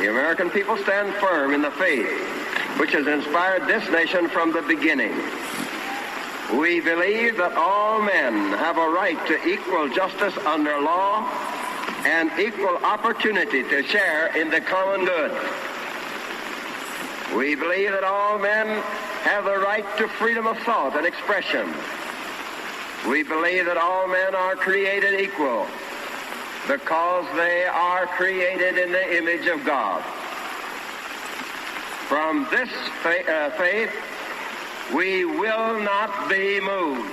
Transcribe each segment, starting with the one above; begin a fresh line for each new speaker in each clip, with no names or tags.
the American people stand firm in the faith which has inspired this nation from the beginning. We believe that all men have a right to equal justice under law and equal opportunity to share in the common good. We believe that all men have the right to freedom of thought and expression. We believe that all men are created equal because they are created in the image of God. From this faith, we will not be moved.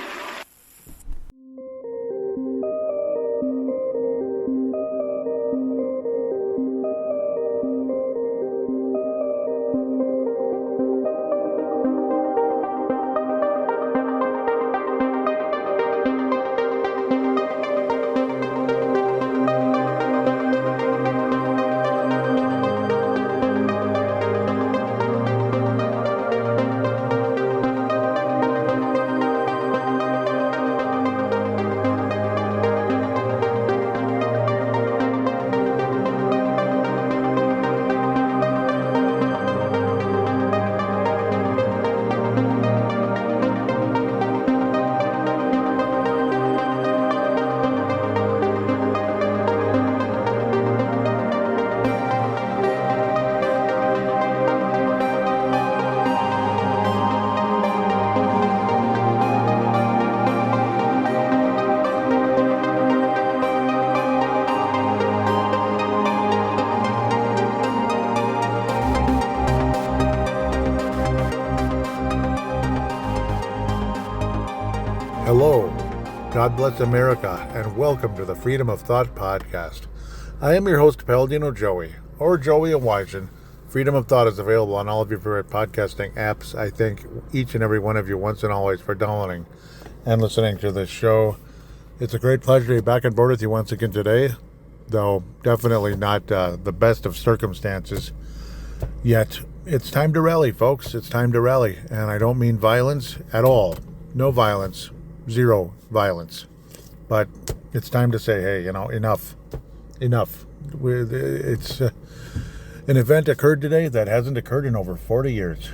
Hello, God bless America, and welcome to the Freedom of Thought podcast. I am your host, Paladino Joey, or Joey and Wygen. Freedom of Thought is available on all of your favorite podcasting apps. I thank each and every one of you once and always for downloading and listening to this show. It's a great pleasure to be back on board with you once again today, though definitely not the best of circumstances. Yet, it's time to rally, folks. It's time to rally, and I don't mean violence at all. No violence. Zero violence. But it's time to say, hey, enough. It's an event occurred today that hasn't occurred in over 40 years.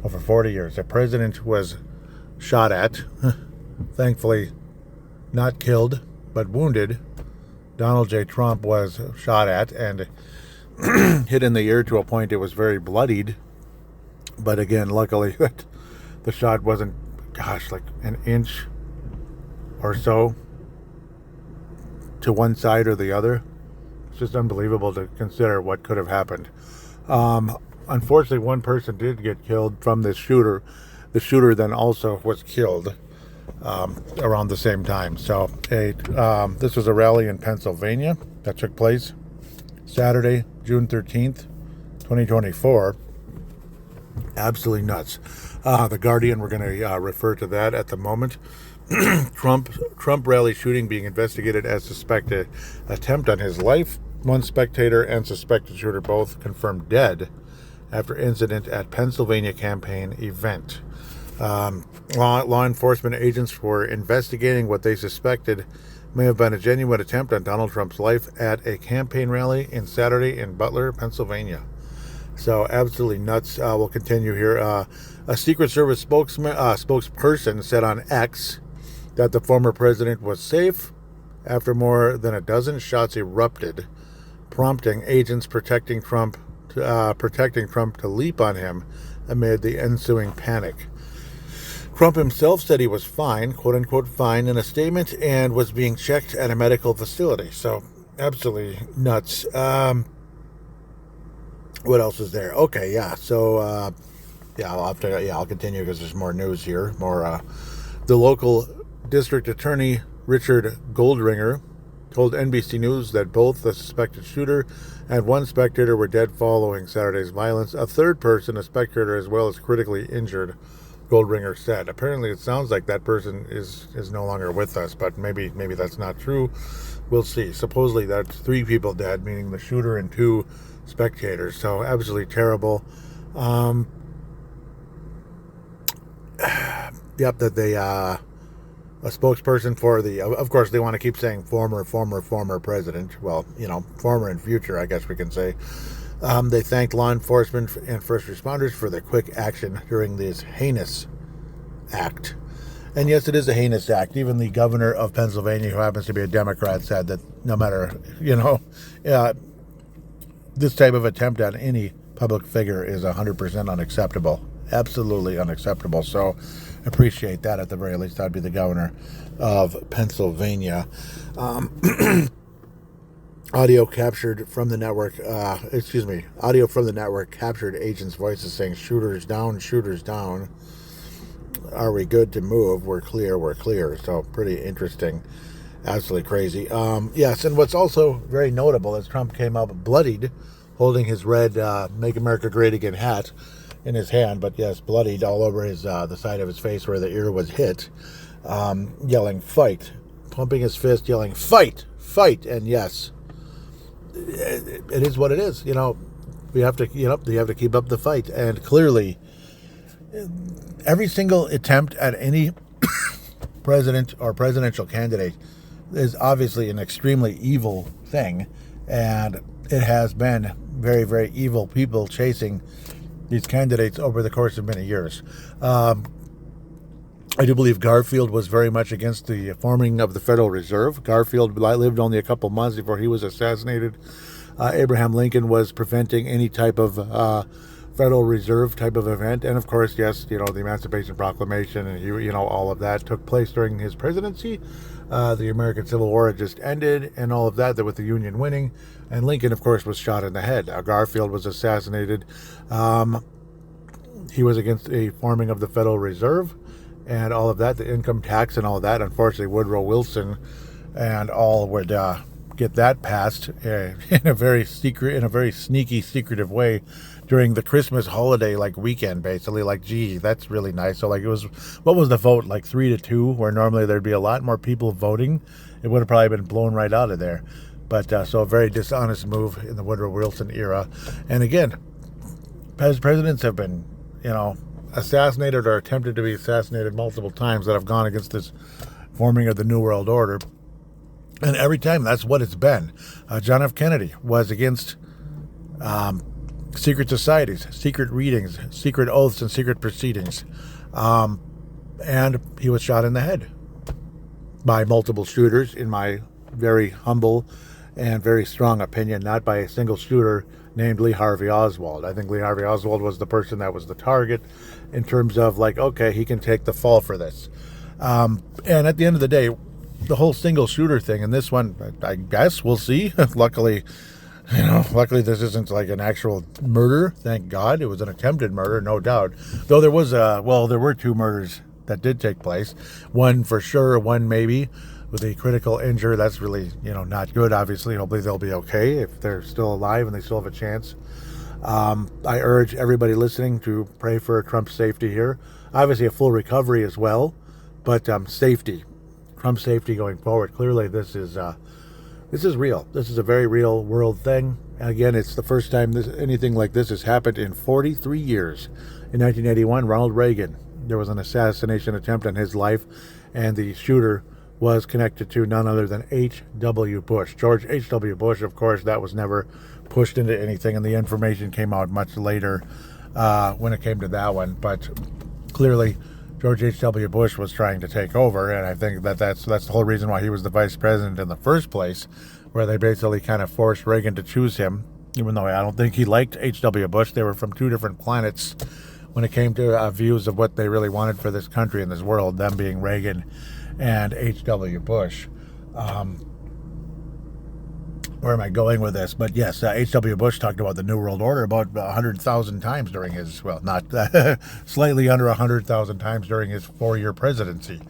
Over 40 years. The president was shot at. Thankfully, not killed, but wounded. Donald J. Trump was shot at and hit in the ear to a point it was very bloodied. But again, luckily, the shot wasn't like an inch or so to one side or the other. It's just unbelievable to consider what could have happened. Unfortunately, one person did get killed from this shooter. The shooter then also was killed around the same time. So this was a rally in Pennsylvania that took place Saturday, June 13th, 2024. Absolutely nuts. The Guardian, we're going to refer to that at the moment. Trump rally shooting being investigated as suspected attempt on his life. One spectator and suspected shooter both confirmed dead after incident at Pennsylvania campaign event. Law enforcement agents were investigating what they suspected may have been a genuine attempt on Donald Trump's life at a campaign rally Saturday in Butler, Pennsylvania. So absolutely nuts. We'll continue here. A Secret Service spokesperson said on X that the former president was safe after more than a dozen shots erupted, prompting agents protecting Trump to leap on him amid the ensuing panic. Trump himself said he was fine, quote unquote fine, in a statement and was being checked at a medical facility. So absolutely nuts. What else is there? Okay, yeah. So, I'll continue because there's more news here. The local district attorney, Richard Goldringer, told NBC News that both the suspected shooter and one spectator were dead following Saturday's violence. A third person, a spectator as well, is critically injured, Goldringer said. Apparently, it sounds like that person is no longer with us, but maybe that's not true. We'll see. Supposedly, that's 3 people dead, meaning the shooter and 2 spectators. So absolutely terrible. That they a spokesperson for the, of course they want to keep saying former president. Well, former and future, I guess we can say. They thanked law enforcement and first responders for their quick action during this heinous act. And yes, it is a heinous act. Even the governor of Pennsylvania, who happens to be a Democrat, said that no matter, this type of attempt on any public figure is 100% unacceptable. Absolutely unacceptable. So appreciate that at the very least. That'd be the governor of Pennsylvania. Audio from the network captured agents' voices saying, shooters down, shooters down. Are we good to move? We're clear. So pretty interesting. Absolutely crazy. Yes, and what's also very notable is Trump came up bloodied, holding his red Make America Great Again hat in his hand, but yes, bloodied all over his the side of his face where the ear was hit, yelling, fight, pumping his fist, yelling, fight, and yes, it is what it is. We have to, you have to keep up the fight, and clearly every single attempt at any president or presidential candidate is obviously an extremely evil thing, and it has been very, very evil people chasing these candidates over the course of many years. I do believe Garfield was very much against the forming of the Federal Reserve. Garfield lived only a couple months before he was assassinated. Abraham Lincoln was preventing any type of Federal Reserve type of event. And of course, yes, the Emancipation Proclamation and, all of that took place during his presidency. The American Civil War had just ended and all of that with the Union winning. And Lincoln, of course, was shot in the head. Garfield was assassinated. He was against a forming of the Federal Reserve and all of that, the income tax and all of that. Unfortunately, Woodrow Wilson and all would get that passed in a very sneaky, secretive way during the Christmas holiday weekend, basically. Gee, that's really nice. So what was the vote, 3-2, where normally there'd be a lot more people voting? It would have probably been blown right out of there. But so a very dishonest move in the Woodrow Wilson era. And again, presidents have been, assassinated or attempted to be assassinated multiple times that have gone against this forming of the New World Order. And every time, that's what it's been. John F. Kennedy was against secret societies, secret readings, secret oaths, and secret proceedings. And he was shot in the head by multiple shooters, in my very humble and very strong opinion, not by a single shooter named Lee Harvey Oswald. I think Lee Harvey Oswald was the person that was the target in terms of okay, he can take the fall for this. And at the end of the day, the whole single shooter thing, and this one, I guess we'll see. Luckily this isn't an actual murder. Thank God. It was an attempted murder, no doubt. Though there was there were 2 murders that did take place. One for sure, one maybe, with a critical injury. That's really, not good, obviously. Hopefully they'll be okay if they're still alive and they still have a chance. I urge everybody listening to pray for Trump's safety here. Obviously a full recovery as well, but safety. Trump's safety going forward. Clearly this is real. This is a very real world thing. And again, it's the first time anything like this has happened in 43 years. In 1981, Ronald Reagan, there was an assassination attempt on his life, and the shooter was connected to none other than H.W. Bush. George H.W. Bush, of course, that was never pushed into anything, and the information came out much later when it came to that one. But clearly, George H.W. Bush was trying to take over, and I think that's the whole reason why he was the vice president in the first place, where they basically kind of forced Reagan to choose him, even though I don't think he liked H.W. Bush. They were from 2 different planets when it came to views of what they really wanted for this country and this world, them being Reagan and H.W. Bush. Where am I going with this? But yes, H.W. Bush talked about the New World Order about 100,000 times during his, not slightly under 100,000 times during his 4-year presidency.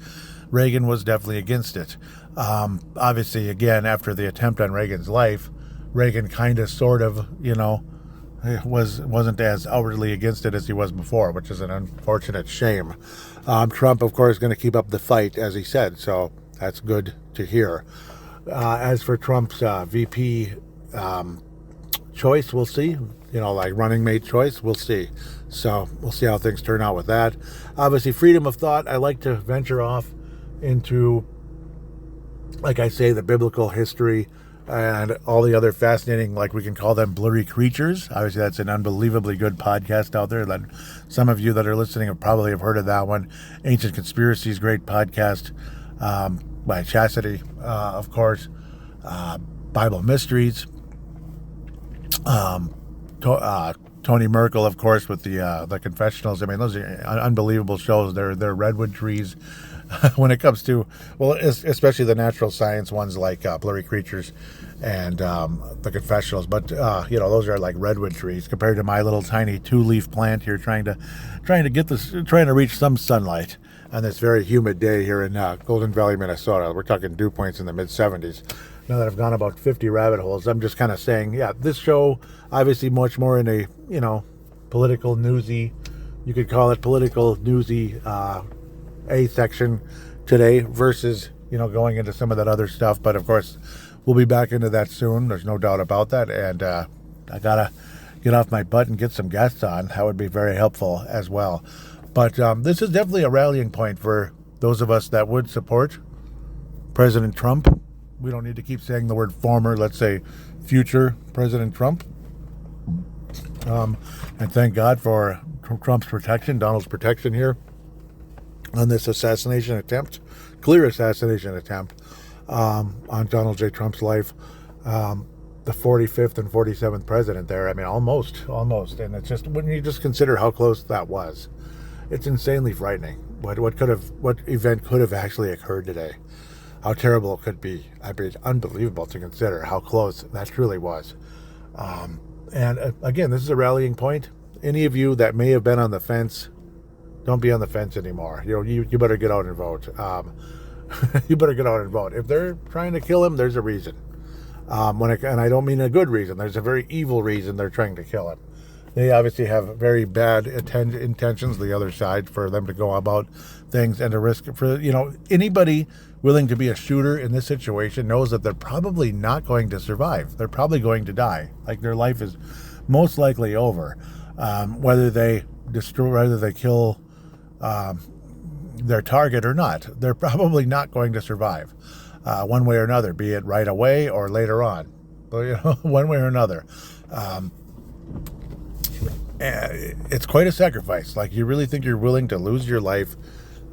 Reagan was definitely against it. Obviously, again, after the attempt on Reagan's life, Reagan kind of sort of, wasn't as outwardly against it as he was before, which is an unfortunate shame. Trump, of course, is going to keep up the fight, as he said, so that's good to hear. As for Trump's VP choice, we'll see. Running mate choice, we'll see. So we'll see how things turn out with that. Obviously, freedom of thought. I like to venture off into, like I say, the biblical history and all the other fascinating, like we can call them blurry creatures. Obviously, that's an unbelievably good podcast out there that some of you that are listening have heard of that one. Ancient Conspiracies, great podcast by Chastity, of course. Bible Mysteries. Tony Merkel, of course, with the confessionals. I mean, those are unbelievable shows. They're redwood trees. When it comes to, well, especially the natural science ones like Blurry Creatures and the confessionals, but those are like redwood trees compared to my little tiny 2-leaf plant here, trying to reach some sunlight on this very humid day here in Golden Valley, Minnesota. We're talking dew points in the mid-70s. Now that I've gone about 50 rabbit holes, I'm just kind of saying, yeah, this show obviously much more in a political newsy, you could call it political newsy A section today versus going into some of that other stuff. But of course, we'll be back into that soon. There's no doubt about that. And I gotta get off my butt and get some guests on. That would be very helpful as well. But this is definitely a rallying point for those of us that would support President Trump. We don't need to keep saying the word former. Let's say future President Trump. And thank God for Trump's protection, Donald's protection here on this assassination attempt, clear assassination attempt on Donald J. Trump's life. The 45th and 47th president there. I mean, almost. And it's just, when you just consider how close that was, it's insanely frightening. What event could have actually occurred today? How terrible it could be. I mean, unbelievable to consider how close that truly was. And again, this is a rallying point. Any of you that may have been on the fence, don't be on the fence anymore. You better get out and vote. You better get out and vote. If they're trying to kill him, there's a reason. And I don't mean a good reason. There's a very evil reason they're trying to kill him. They obviously have very bad intentions, the other side, for them to go about things and to risk for, anybody willing to be a shooter in this situation knows that they're probably not going to survive. They're probably going to die. Like, their life is most likely over. Whether they kill their target or not, they're probably not going to survive one way or another, be it right away or later on. But, one way or another. It's quite a sacrifice. Like, you really think you're willing to lose your life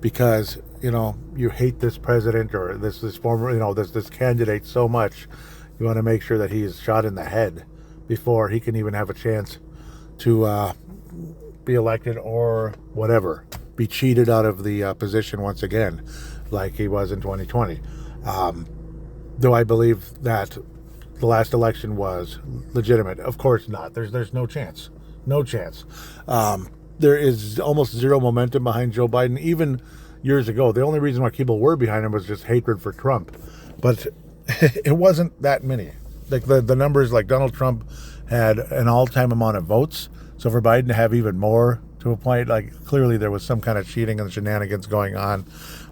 because you hate this president or this former this candidate so much, you want to make sure that he is shot in the head before he can even have a chance to be elected or whatever, be cheated out of the position once again, like he was in 2020. Though I believe that the last election was legitimate, of course not. There's no chance. No chance. There is almost zero momentum behind Joe Biden. Even years ago, the only reason why people were behind him was just hatred for Trump. But it wasn't that many. Like the numbers, like Donald Trump had an all-time amount of votes. So for Biden to have even more, to a point, like, clearly there was some kind of cheating and shenanigans going on.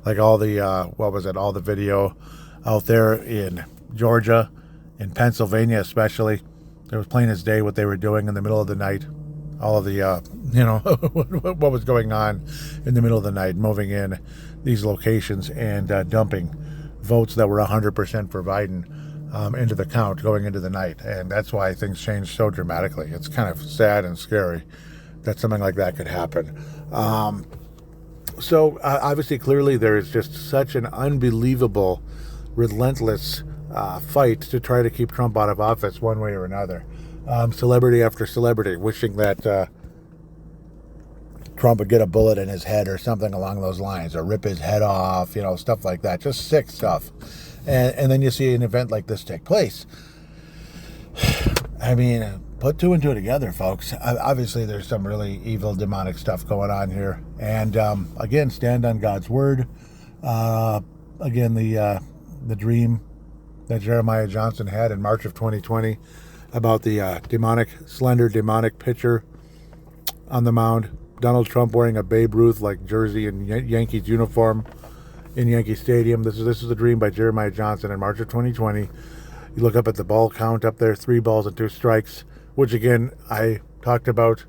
Like all the, all the video out there in Georgia, in Pennsylvania especially. It was plain as day what they were doing in the middle of the night. All of the, what was going on in the middle of the night, moving in these locations and dumping votes that were 100% for Biden into the count going into the night. And that's why things changed so dramatically. It's kind of sad and scary that something like that could happen. So obviously, clearly, there is just such an unbelievable, relentless fight to try to keep Trump out of office one way or another. Celebrity after celebrity wishing that Trump would get a bullet in his head or something along those lines, or rip his head off, stuff like that. Just sick stuff. And then you see an event like this take place. I mean, put two and two together, folks. Obviously, there's some really evil, demonic stuff going on here. And again, stand on God's word. Again, the dream that Jeremiah Johnson had in March of 2020 about the slender demonic pitcher on the mound. Donald Trump wearing a Babe Ruth-like jersey and Yankees uniform in Yankee Stadium. This is a dream by Jeremiah Johnson in March of 2020. You look up at the ball count up there, 3 balls and 2 strikes, which again, I talked about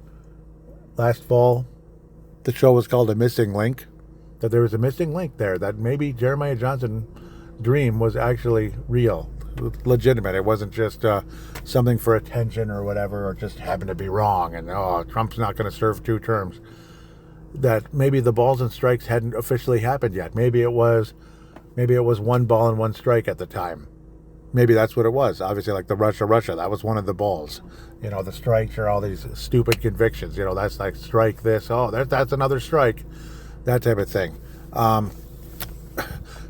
last fall. The show was called A Missing Link, that there was a missing link there, that maybe Jeremiah Johnson dream was actually real. legitimate. It wasn't just something for attention or whatever, or just happened to be wrong. And Trump's not going to serve 2 terms. That maybe the balls and strikes hadn't officially happened yet. Maybe it was 1 ball and 1 strike at the time. Maybe that's what it was. Obviously, like the Russia, that was one of the balls. The strikes are all these stupid convictions. That's like strike this. Oh, that's another strike. That type of thing.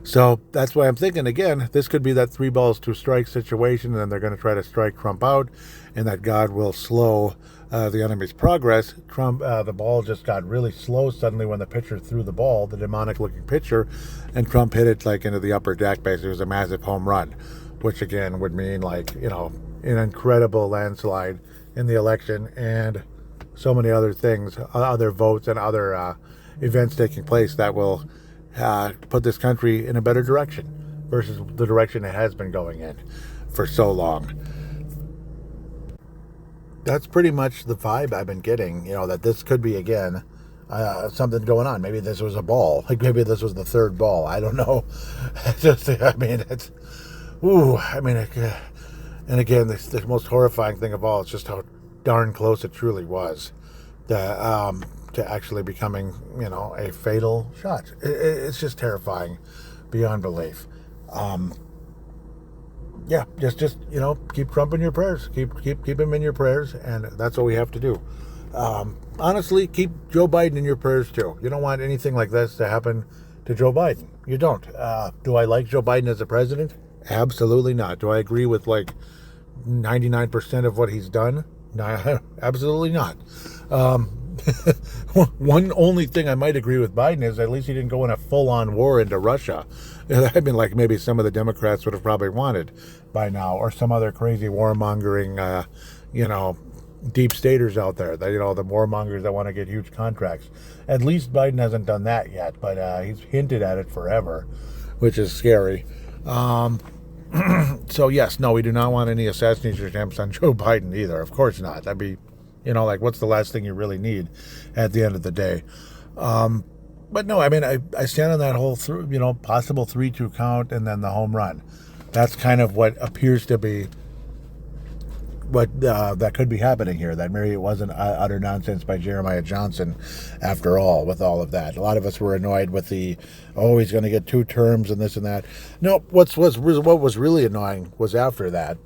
So that's why I'm thinking, again, this could be that 3 balls, 2 strikes situation, and then they're going to try to strike Trump out, and that God will slow the enemy's progress. The ball just got really slow suddenly when the pitcher threw the ball, the demonic-looking pitcher, and Trump hit it like into the upper deck. Basically, it was a massive home run, which again would mean an incredible landslide in the election, and so many other things, other votes and other events taking place that will put this country in a better direction versus the direction it has been going in for so long. That's pretty much the vibe I've been getting, that this could be, again, something going on. Maybe this was a ball. Like maybe this was the 3rd ball. I don't know. And again, the most horrifying thing of all is just how darn close it truly was to actually becoming, a fatal shot. It's just terrifying beyond belief. Just keep Trump in your prayers. Keep him in your prayers, and that's what we have to do. Honestly, keep Joe Biden in your prayers too. You don't want anything like this to happen to Joe Biden. You don't. Do I like Joe Biden as a president? Absolutely not. Do I agree with 99% of what he's done? No, absolutely not. One only thing I might agree with Biden is at least he didn't go in a full-on war into Russia. I mean, maybe some of the Democrats would have probably wanted by now, or some other crazy warmongering, deep staters out there, that the warmongers that want to get huge contracts. At least Biden hasn't done that yet, but he's hinted at it forever, which is scary. So yes, no, we do not want any assassination attempts on Joe Biden either. Of course not. That'd be, what's the last thing you really need at the end of the day? But no, I mean, I stand on that whole, possible 3-2 count and then the home run. That's kind of what appears to be what that could be happening here. That maybe it wasn't utter nonsense by Jeremiah Johnson after all, with all of that. A lot of us were annoyed with he's going to get 2 terms and this and that. No, what was really annoying was after that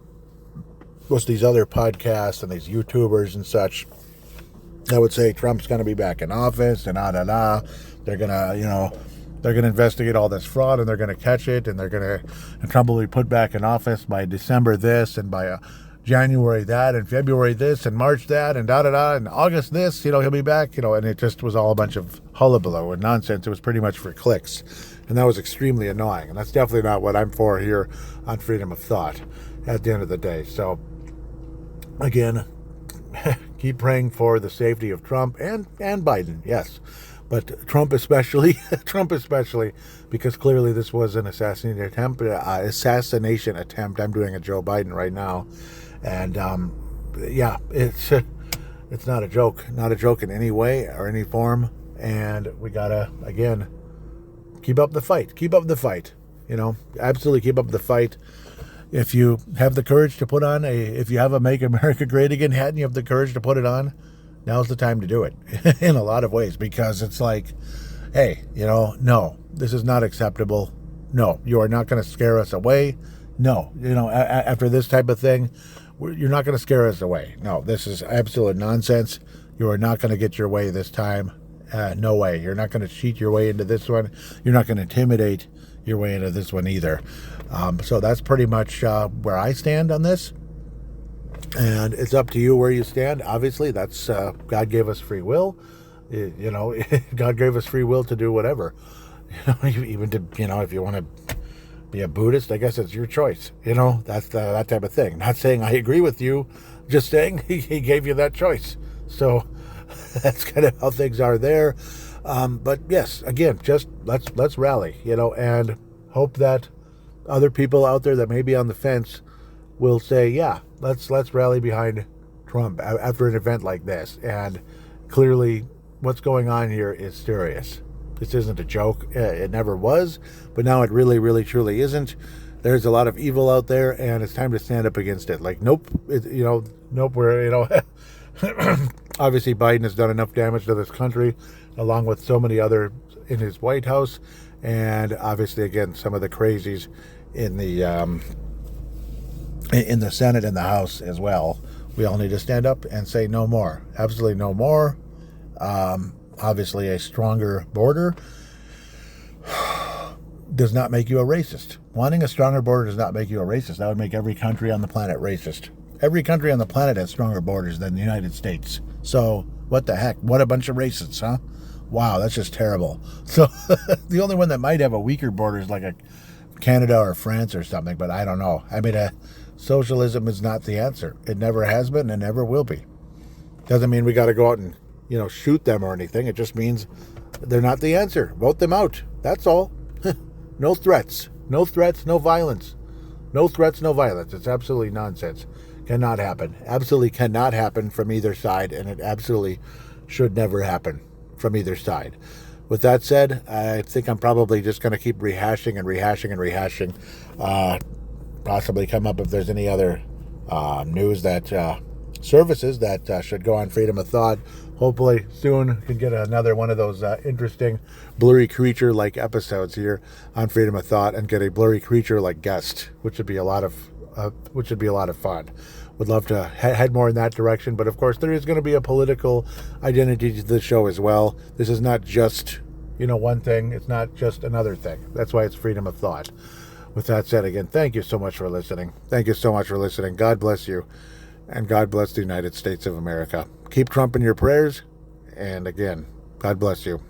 was these other podcasts and these YouTubers and such that would say Trump's going to be back in office and They're going to, they're going to investigate all this fraud and they're going to catch it, and Trump will be put back in office by December this, and by January that, and February this, and March that, and and August this, he'll be back, and it just was all a bunch of hullabaloo and nonsense. It was pretty much for clicks, and that was extremely annoying, and that's definitely not what I'm for here on Freedom of Thought at the end of the day. So, again, keep praying for the safety of Trump and Biden, yes. But Trump especially, because clearly this was an assassination attempt. I'm doing a Joe Biden right now. And, it's not a joke in any way or any form. And we gotta, again, keep up the fight, absolutely keep up the fight. If you have the courage to put on if you have a Make America Great Again hat and you have the courage to put it on, now's the time to do it in a lot of ways, because it's like, hey, no, this is not acceptable. No, you are not going to scare us away. No, after this type of thing, you're not going to scare us away. No, this is absolute nonsense. You are not going to get your way this time. No way. You're not going to cheat your way into this one. You're not going to intimidate your way into this one either. So that's pretty much where I stand on this. And it's up to you where you stand. Obviously, that's God gave us free will. God gave us free will to do whatever. Even to, if you want to be a Buddhist, I guess it's your choice. That's that type of thing. Not saying I agree with you, just saying he gave you that choice. So that's kind of how things are there. But yes, again, just let's rally, and hope that other people out there that may be on the fence will say, yeah, let's rally behind Trump after an event like this. And clearly what's going on here is serious. This isn't a joke. It never was, but now it really, really, truly isn't. there's a lot of evil out there, and it's time to stand up against it. Like, nope, nope, obviously Biden has done enough damage to this country, along with so many other in his White House, and obviously, again, some of the crazies in the Senate and the House as well. We all need to stand up and say no more. Absolutely no more. Obviously, a stronger border does not make you a racist. Wanting a stronger border does not make you a racist. That would make every country on the planet racist. Every country on the planet has stronger borders than the United States. So, what the heck? What a bunch of racists, huh? Wow, that's just terrible. So, the only one that might have a weaker border is like a Canada or France or something, but I don't know. I mean, socialism is not the answer. It never has been and never will be. Doesn't mean we got to go out and, shoot them or anything. It just means they're not the answer. Vote them out. That's all. No threats. No threats, no violence. No threats, no violence. It's absolutely nonsense. Cannot happen. Absolutely cannot happen from either side, and it absolutely should never happen from either side. With that said, I think I'm probably just going to keep rehashing and rehashing and rehashing. Possibly come up if there's any other news that services that should go on Freedom of Thought. Hopefully soon can get another one of those interesting blurry creature-like episodes here on Freedom of Thought and get a blurry creature-like guest, which would be a lot of fun. Would love to head more in that direction, but of course there is going to be a political identity to the show as well. This is not just one thing. It's not just another thing. That's why it's Freedom of Thought. With that said, again, thank you so much for listening. Thank you so much for listening. God bless you. And God bless the United States of America. Keep Trump in your prayers. And again, God bless you.